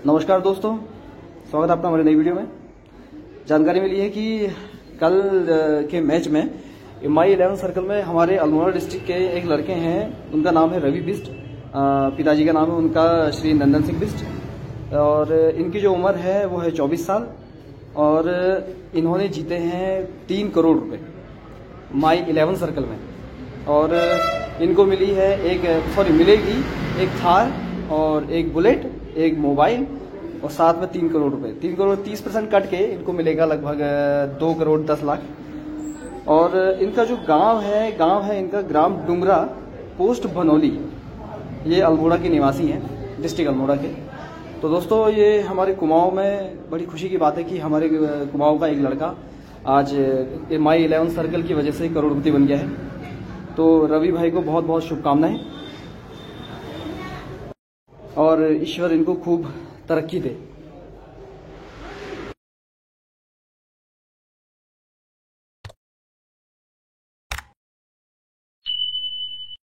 नमस्कार दोस्तों, स्वागत है आपका हमारी नई वीडियो में। जानकारी मिली है कि कल के मैच में MI11 सर्कल में हमारे अल्मोड़ा डिस्ट्रिक्ट के एक लड़के हैं, उनका नाम है रवि बिस्ट। पिताजी का नाम है उनका श्री नंदन सिंह बिस्ट और इनकी जो उम्र है वो है 24 साल और इन्होंने जीते हैं 3 करोड़ रुपए MI11 सर्कल में। और इनको मिलेगी एक थार और एक बुलेट, एक मोबाइल और साथ में 3 करोड़ रुपए। 3 करोड़ 30% कट के इनको मिलेगा लगभग 2 करोड़ 10 लाख। और इनका जो गांव है इनका ग्राम डुंगरा, पोस्ट बनौली। ये अल्मोड़ा के निवासी हैं, डिस्ट्रिक्ट अल्मोड़ा के। तो दोस्तों, ये हमारे कुमाऊं में बड़ी खुशी की बात है कि हमारे कुमाऊं का एक लड़का आज MI11 सर्कल की वजह से करोड़पति बन गया है। तो रवि भाई को बहुत बहुत शुभकामनाएं और ईश्वर इनको खूब तरक्की दे।